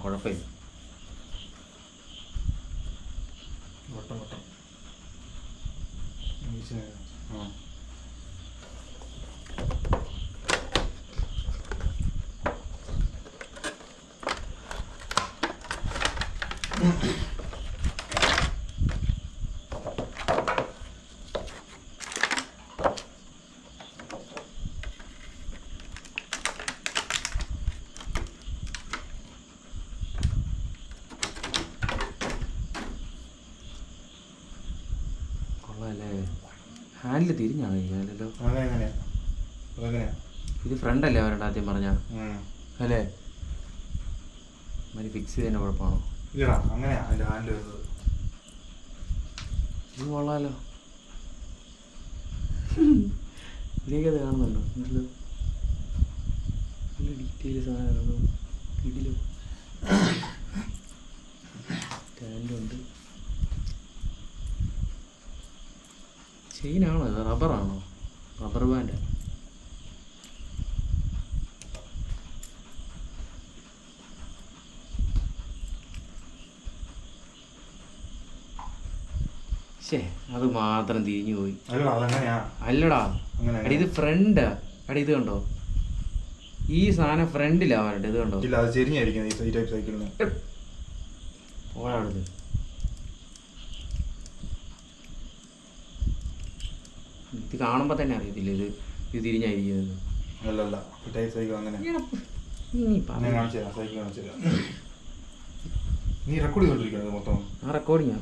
കുഴപ്പമില്ല. വട്ടം വട്ടം ആ ഹാൻഡിൽ തിരിഞ്ഞാണ് ഇരിക്കാനല്ലോ. അതെങ്ങനെയാ? ഇത് ഫ്രണ്ടല്ലേ അവരുടെ ആദ്യം പറഞ്ഞ അല്ലേ? മതി ഫിക്സ് ചെയ്തതിൻ്റെ കുഴപ്പമാണോ? ഇല്ലടാ, അങ്ങനെയാ അതിൻ്റെ ഹാൻഡിൽ വരുന്നത്. ഇത് കൊള്ളാലോ. ഇതിലേക്കത് കാണുന്നുണ്ടോ? ഡീറ്റെയിൽസ് സാധനം ഇതിലോ സ്റ്റാൻഡുണ്ട്. ചെയിനാണോ ഇത്? റബ്ബറാണോ? Rubber band. ശേ, അത് മാത്രം തിരിഞ്ഞു പോയി. അല്ലടാ അടി, ഇത് ഫ്രണ്ട് അടി. ഇത് കണ്ടോ? ഈ സാധനം ഫ്രണ്ടിലാ വരട്ടെ. ഇത് കണ്ടോ? പോഴാണത്. ഇത് കാണുമ്പോ തന്നെ അറിയത്തില്ല ഇത് ഇത് തിരിഞ്ഞായിരിക്കുന്നത്. ആ റെക്കോർഡിങ്ങാ.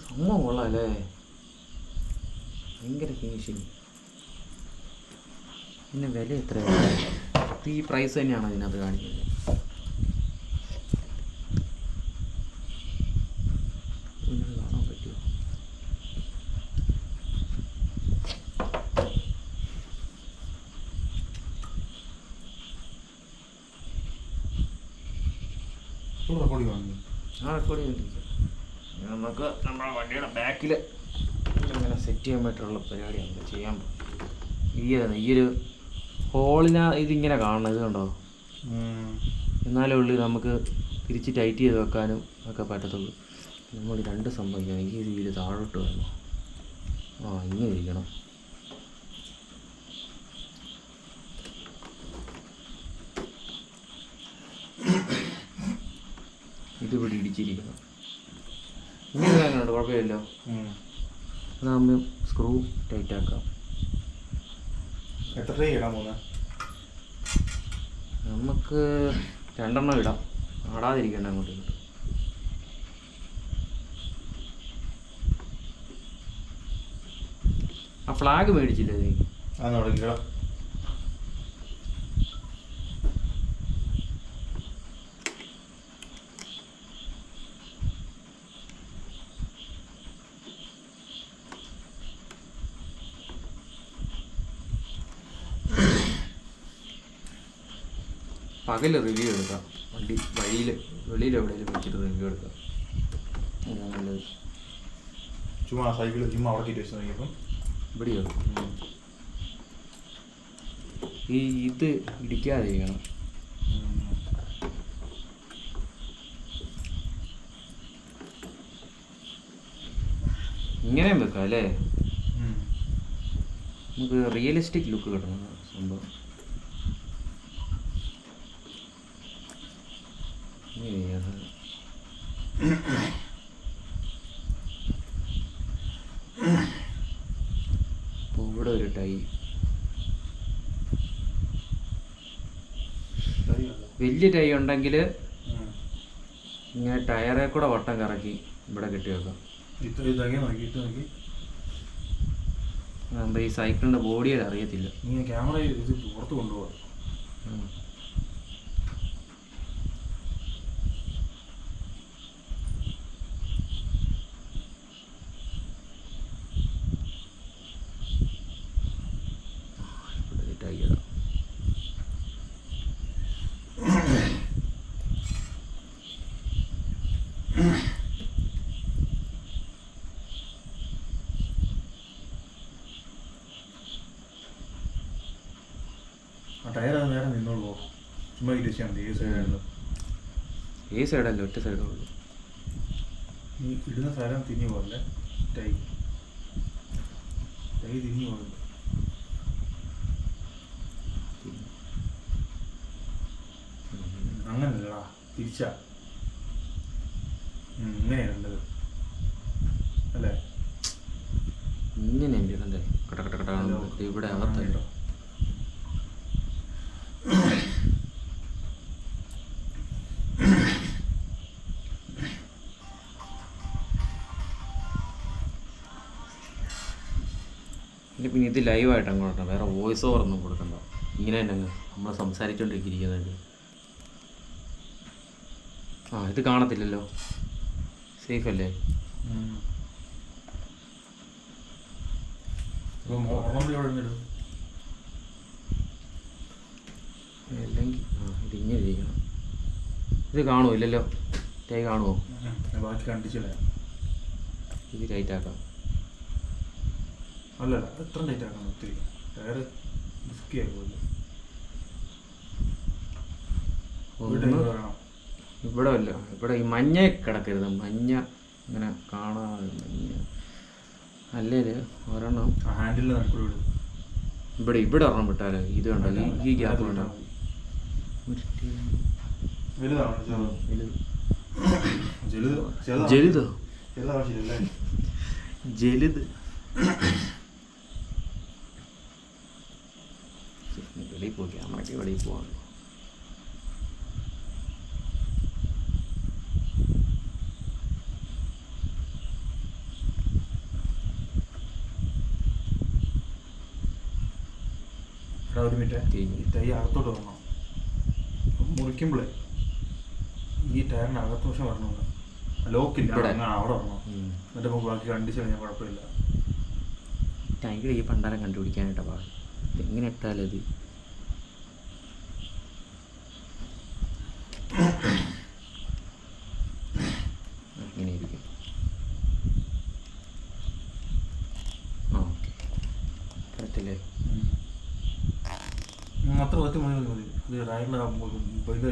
സംഭവം കൊള്ളാം അല്ലേ? ഭയങ്കര ഫിനിഷിങ്. പിന്നെ വില എത്രയാണ്? ഈ പ്രൈസ് തന്നെയാണ് അതിനകത്ത് കാണിക്കുന്നത്. കാണാൻ പറ്റുമോ? ആ റെക്കോർഡ് ചെയ്തിരിക്കും. നമുക്ക് നമ്മുടെ വണ്ടിയുടെ ബാക്കിൽ ഇങ്ങനെ സെറ്റ് ചെയ്യാൻ പറ്റുള്ള പരിപാടിയാണ് നമുക്ക് ചെയ്യാൻ പോകും. ഈ ഒരു ഇതിങ്ങനെ കാണണം. ഇത് കണ്ടോ? എന്നാലേ ഉള്ളൂ നമുക്ക് തിരിച്ച് ടൈറ്റ് ചെയ്ത് വെക്കാനും ഒക്കെ പറ്റത്തുള്ളൂ. നമ്മൾ രണ്ട് സംഭവിക്കണം. ഈ രീതിയിൽ താഴോട്ട് വരണം. ഇങ്ങനെ ഇരിക്കണം. ഇതിവിടെ ഇടിച്ചിരിക്കണം. ഇങ്ങനെ കാര്യങ്ങളുണ്ട്, കുഴപ്പമില്ലല്ലോ. അതാകുമ്പോൾ സ്ക്രൂ ടൈറ്റ് ആക്കാം. നമുക്ക് 2 എണ്ണം ഇടാം, ആടാതിരിക്കണ്ട അങ്ങോട്ട് ഇങ്ങോട്ട്. ആ ഫ്ലാഗ് മേടിച്ചില്ലേ നീ? പകൽ റിവ്യൂ എടുക്കാം. വണ്ടി വഴിയിൽ വെളിയിൽ എവിടെയെങ്കിലും വെച്ചിട്ട് റിവ്യൂ എടുക്കാം. നല്ലത്. ചുമ്മാ സൈക്കിൾ ചുമ്മാ അവിടെ വെച്ച് ഇവിടെയോ? ഈ ഇത് ഇടിക്കാതിരിക്കണം. ഇങ്ങനെയും വെക്കാം അല്ലേ? നമുക്ക് റിയലിസ്റ്റിക് ലുക്ക് കിട്ടണം സംഭവം. അപ്പോൾ ഇവിടെ ഒരു ടൈ, വലിയ ടൈ ഉണ്ടെങ്കിൽ ഇങ്ങനെ ടയറെ കൂടെ വട്ടം കറക്കി ഇവിടെ കെട്ടി വെക്കാം. ഈ സൈക്കിളിൻ്റെ ബോഡിയുടെ അറിയത്തില്ല. ക്യാമറ ഇത് പുറത്ത് കൊണ്ടുപോകാം. ടയർ അത് നേരെ നിന്നോളൂ. ചുമ്മാ ഇരിച്ചാൽ മതി ഏത് സൈഡായിരുന്നു. ഈ സൈഡല്ല, ഒറ്റ സൈഡേ ഉള്ളൂ. ഈ ഇടുന്ന സ്ഥലം തിരിഞ്ഞു പോകല്ലേ, ടൈ തിരിഞ്ഞു പോകല്ലേ. അങ്ങനല്ലടാ, തിരിച്ചാ ഇങ്ങനെയാണ് ഉള്ളത് അല്ലേ? ഇങ്ങനെ ഇടണ്ടേ, കട്ട കട്ട കട്ട ഇവിടെ അകത്തല്ലോ. പിന്നെ ഇത് ലൈവായിട്ട് അങ്ങോട്ടോ, വേറെ വോയിസ് ഓവർ ഒന്നും കൊടുക്കണ്ട. ഇങ്ങനെ തന്നെ അങ്ങ് നമ്മൾ സംസാരിച്ചുകൊണ്ടിരിക്കുന്നുണ്ട്. ആ ഇത് കാണത്തില്ലല്ലോ, സേഫ് അല്ലേ? അല്ലെങ്കിൽ ഇതിങ്ങനെ ഇരിക്കണം. ഇത് കാണുമോ? ഇല്ലല്ലോ. ടൈ കാണുമോ? ബാക്കി കണ്ടിച്ചില്ല. ഇത് ടൈറ്റ് ആക്കാം. അല്ലല്ല, എത്ര ടൈറ്റ് ആക്കണം? ഒത്തിരി ടയർ റിസ്കി ആകുമല്ലോ. ഇവിടെ അല്ല, ഇവിടെ ഈ മഞ്ഞ കിടക്കരുത്. മഞ്ഞ ഇങ്ങനെ കാണാതെ മഞ്ഞ അല്ലേ ഒരെണ്ണം ഹാൻഡിൽ നടക്കൂടെ ഇവിടെ ഇവിടെ ഒരെണ്ണം വിട്ടാലോ? ഇത് കണ്ടല്ലോ, ഈ ഗ്യാപ്പ് വേണ്ട. ജലുതോ? ജലുത് വെളിയിൽ പോയി, ക്യാമറയ്ക്ക് വെളിയിൽ പോവാണ്. ഒരു മിനിറ്റ്, ഈ തൈ അകത്തോട്ട് വരണം. മുറിക്കുമ്പോഴേ ഈ ടയറിന് അകത്ത് വശം വരണമെന്ന് ലോക്കില്ല, അങ്ങനെ അവിടെ വരണം. എന്നിട്ട് നമുക്ക് ബാക്കി കണ്ടിച്ച് കഴിഞ്ഞാൽ കുഴപ്പമില്ല. ഭയങ്കര ഈ പണ്ടാരം കണ്ടുപിടിക്കാനായിട്ടാ പാട്. എങ്ങനെ ഇട്ടാലും അത് ഇങ്ങനെ ഇരിക്കും. ആ ഓക്കെ, കറക്റ്റല്ലേ? അത്ര പറ്റി മതി മതി. ഇത് ടയറിന്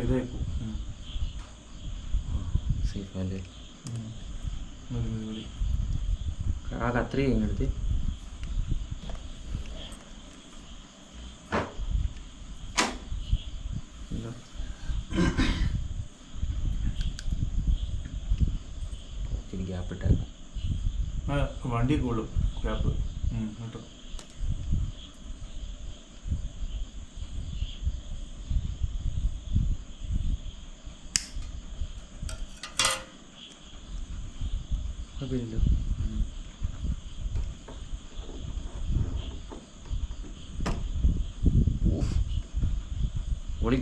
ഇതായി പോകും. സേഫ് അല്ലേ? മതി മതി മതി. ആ കത്രി ഇങ്ങെടുത്ത് ഗ്യാപ്പ് ഇട്ടേക്കാം. വണ്ടി കൊള്ളും ഗ്യാപ്പ് കേട്ടോ. കുഴപ്പമില്ലല്ലോ. ഒളി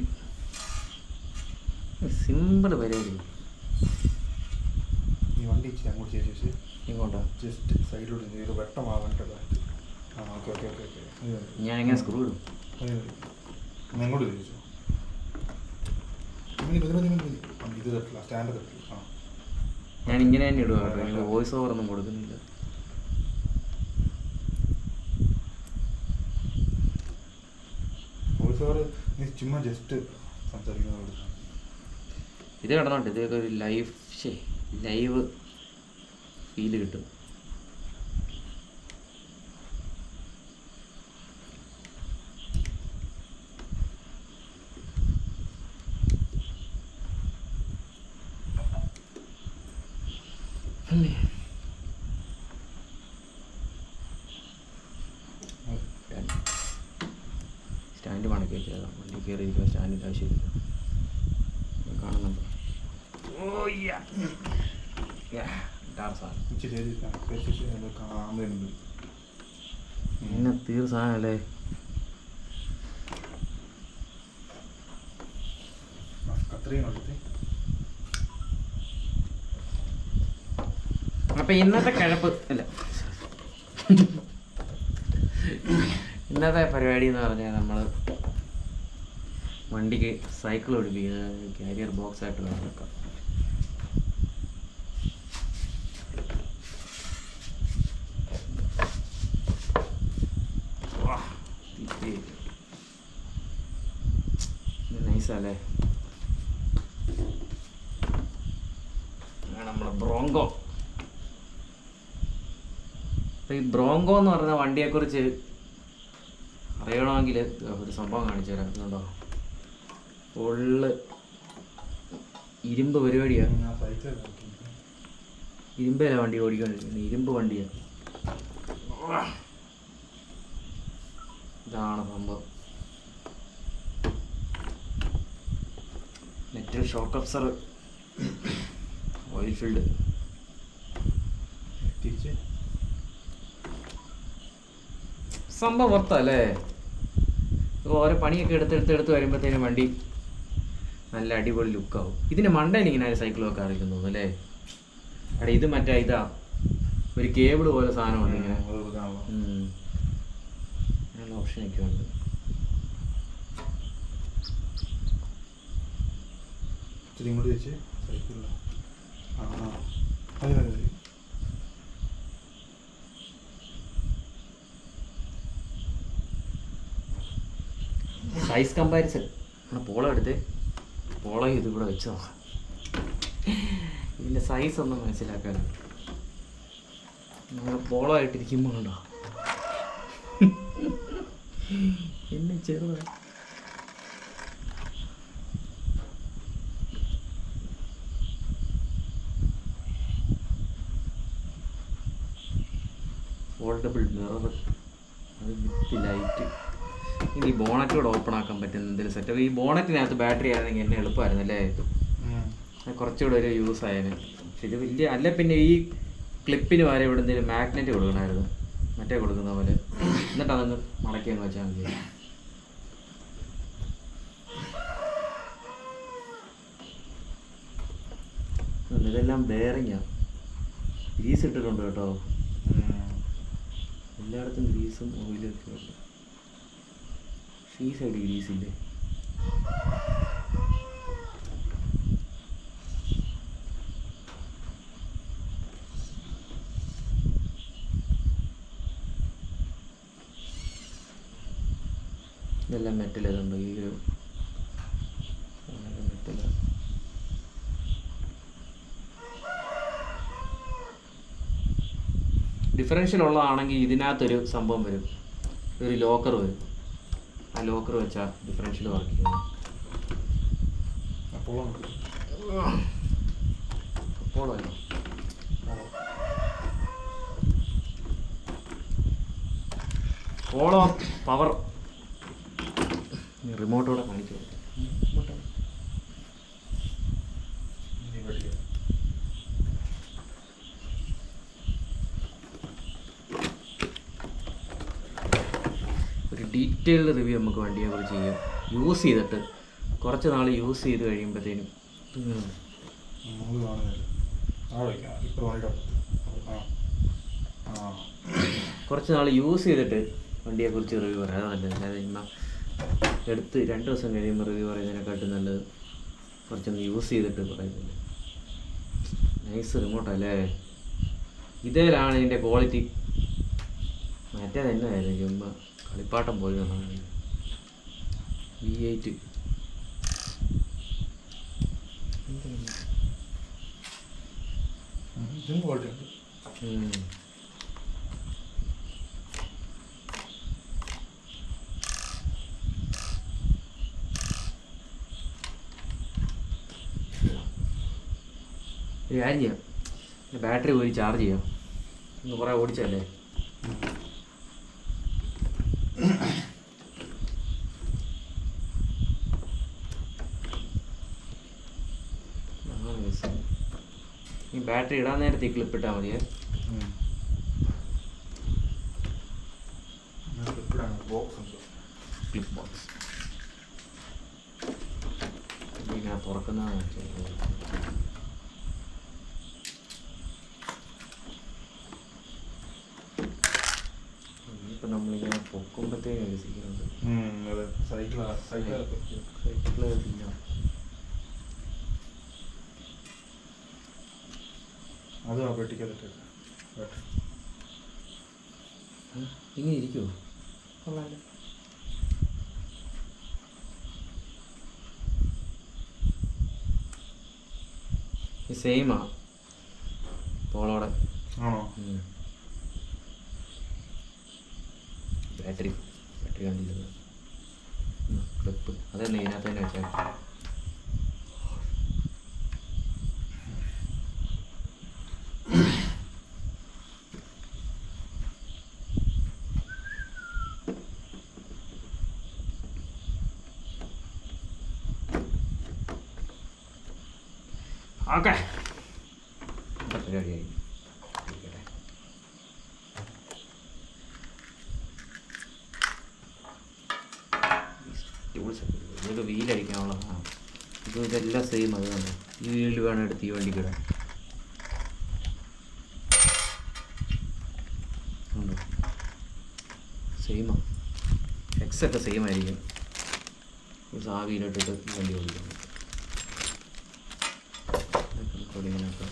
സിമ്പിൾ പരിപാടി. ഈ വണ്ടി ഇച്ചിരി അങ്ങോട്ട് ചേച്ചി ഇങ്ങോട്ടാ ജസ്റ്റ് സൈഡിലോട്ട് ചെയ്ത് വെട്ടമാവേണ്ടത്. ആ ഓക്കെ ഓക്കെ ഓക്കെ ഓക്കെ. ഞാൻ എങ്ങനെ സ്ക്രൂ ഇടും? എങ്ങോട്ട് ചോദിച്ചു? ഇത് തട്ടില്ല, സ്റ്റാൻഡ് തട്ടില്ല. ആ ഞാൻ ഇങ്ങനെ തന്നെ ഇടുക കേട്ടോ. എനിക്ക് വോയിസ് ഓവർ ഒന്നും കൊടുക്കുന്നില്ല. വോയിസ് ഓവർ നീ ചുമ്മാ ജസ്റ്റ് സംസാരിക്കുന്നത്. ഇത് കിടന്നോട്ടെ, ഇതൊക്കെ ഒരു ലൈവ് ഫീല് കിട്ടും. അല്ലേ? സ്റ്റാൻഡ് മണക്കി വെച്ചതാണ്. വണ്ടി കയറി ഇരിക്കുക, സ്റ്റാൻഡിൻ്റെ ആവശ്യമില്ല. കാണുന്നുണ്ടോ? പിന്നെ തീർ സാധനല്ലേ? അപ്പൊ ഇന്നത്തെ കിഴപ്പ് അല്ല, ഇന്നത്തെ പരിപാടി എന്ന് പറഞ്ഞാൽ നമ്മൾ വണ്ടിക്ക് സൈക്കിൾ ഓടിപ്പിക്കുന്നത് കാരിയർ ബോക്സ് ആയിട്ട് വേണം വെക്കാം. അല്ലേ? നമ്മുടെ ബ്രോങ്കോ. അപ്പം ഈ ബ്രോങ്കോ എന്ന് പറയുന്ന വണ്ടിയെക്കുറിച്ച് അറിയണമെങ്കിൽ ഒരു സംഭവം കാണിച്ചു തരാം. ഇതുണ്ടോ, ഫുള്ള് ഇരുമ്പ് പരിപാടിയാണ്. ഇരുമ്പേല വണ്ടി ഓടിക്കൊണ്ടിരിക്കുന്നത്, ഇരുമ്പ് വണ്ടിയാണ്. ഇതാണ് സംഭവം. Metal shock absorber, oil field. സംഭവം വർത്തല്ലേ? ഓരോ പണിയൊക്കെ എടുത്ത് വരുമ്പോഴത്തേനും വണ്ടി നല്ല അടിപൊളി ലുക്കാവും. ഇതിൻ്റെ മണ്ടയിൽ ഇങ്ങനെ സൈക്കിളൊക്കെ അറിയിക്കുന്നു തോന്നുന്നു അല്ലേ? അവിടെ ഇത് മറ്റേ ഇതാ ഒരു കേബിള് പോലെ സാധനമുണ്ട് ഇങ്ങനെ. അങ്ങനെയുള്ള ഓപ്ഷനൊക്കെ ഉണ്ട്. Size comparison. പോളോ എടുത്ത് പോളോ ഇത് ഇവിടെ വെച്ച് നോക്കാം. ഇതിൻ്റെ സൈസ് ഒന്ന് മനസ്സിലാക്കാൻ. നമ്മൾ പോളോ ആയിട്ടിരിക്കുമ്പോൾ ഉണ്ടോ എന്നെ ചെറുതാ. ഫോൾഡബിൾ മിറർ, അത് വിത്ത് ലൈറ്റ്. ഇനി ബോണറ്റ് കൂടെ ഓപ്പൺ ആക്കാൻ പറ്റുന്ന എന്തെങ്കിലും സെറ്റപ്പ്. ഈ ബോണറ്റിനകത്ത് ബാറ്ററി ആയിരുന്നെങ്കിൽ എന്നെ എളുപ്പമായിരുന്നു അല്ലേ? കുറച്ചുകൂടെ ഒരു യൂസ് ആയാലും. പക്ഷെ ഇത് വലിയ അല്ല. പിന്നെ ഈ ക്ലിപ്പിന് വരെ ഇവിടെ എന്തെങ്കിലും മാഗ്നറ്റ് കൊടുക്കണമായിരുന്നു, മറ്റേ കൊടുക്കുന്ന പോലെ. എന്നിട്ട് അതങ്ങ് മടക്കി അങ്ങ് വെച്ചാൽ മതി. ഇതെല്ലാം ബെയറിങ്ങാ. ഗ്രീസ് ഇട്ടിട്ടുണ്ട് കേട്ടോ, എല്ലായിടത്തും ഗ്രീസും ഓയിലും ഒക്കെ ഉണ്ട്. ഈ സൈഡ് ഗ്രീസ് ഇല്ലേ? ഇതെല്ലാം മെറ്റൽ. ഇതുണ്ട് ഈ ഒരു മെറ്റൽ. ഡിഫറൻഷ്യൽ ഉള്ളതാണെങ്കിൽ ഇതിനകത്തൊരു സംഭവം വരും, ഒരു ലോക്കർ വരും. ആ ലോക്കർ വെച്ചാൽ ഡിഫറൻഷ്യൽ വർക്ക് ചെയ്യും. അപ്പോളോ പോളോ പവർ. റിമോട്ടോടെ കാണിച്ചു. ഡീറ്റെയിൽഡ് റിവ്യൂ നമുക്ക് വണ്ടിയെ കുറിച്ച് ചെയ്യാം. യൂസ് ചെയ്തിട്ട് കുറച്ച് നാൾ യൂസ് ചെയ്ത് കഴിയുമ്പോഴത്തേനും കുറച്ച് നാൾ യൂസ് ചെയ്തിട്ട് വണ്ടിയെക്കുറിച്ച് റിവ്യൂ പറയാം. അതാ നല്ലത്. അതായത് ഇന്ന് എടുത്ത് 2 ദിവസം കഴിയുമ്പോൾ റിവ്യൂ പറയുന്നതിനെക്കാട്ടും നല്ലത് കുറച്ചൊന്ന് യൂസ് ചെയ്തിട്ട് പറയുന്നില്ല. നൈസ് റിമോട്ടല്ലേ? ഇതേലാണ് ഇതിൻ്റെ ക്വാളിറ്റി. മറ്റേ തന്നെയായിരുന്നു ചുമ്മാ കളിപ്പാട്ടം പോയി വന്നാണ്. V8 ഒരു കാര്യം ചെയ്യാം, ബാറ്ററി പോയി ചാർജ് ചെയ്യാം. ഇന്ന് കുറേ ഓടിച്ചല്ലേ. ഈ ബാറ്ററി ഇടാൻ നേരത്തെ ഈ ക്ലിപ്പ് ഇട്ടാൽ മതിയേ. ക്ലിപ്പ് ബോക്സ് ഇങ്ങനെ തുറക്കുന്നതാണ്. ഇപ്പം നമ്മളിങ്ങനെ പൊക്കുമ്പോഴത്തേക്കും വികസിക്കുന്നുണ്ട്. സൈക്കിള് പിന്നെ അത് ആ പെട്ടിക്കകത്ത് ഇങ്ങനെ ഇരിക്കുമോ? കൊള്ളാമല്ലോ. ഈ സെയിമാ പോളോടെ. ആണോ? ബാറ്ററി കണ്ടില്ല, ക്ലിപ്പ് അതന്നെ ഇതിനകത്ത് തന്നെ വെച്ചാൽ. ഓക്കെ പരിപാടിയായി. ടൂൾസ് ഇതൊക്കെ വീലടിക്കാനുള്ളതാണ്. ഇതെല്ലാം സെയിം അത് തന്നെ. ഈ വീലിൽ വേണം എടുത്ത് ഈ വണ്ടിക്കിടാൻ. ഉണ്ടോ സെയിമാണ്. എക്സൊക്കെ സെയിം ആയിരിക്കും. ആ വീലിട്ടിട്ട് വണ്ടി ഓടിക്കുന്നത്. ഇങ്ങനെയൊക്കെ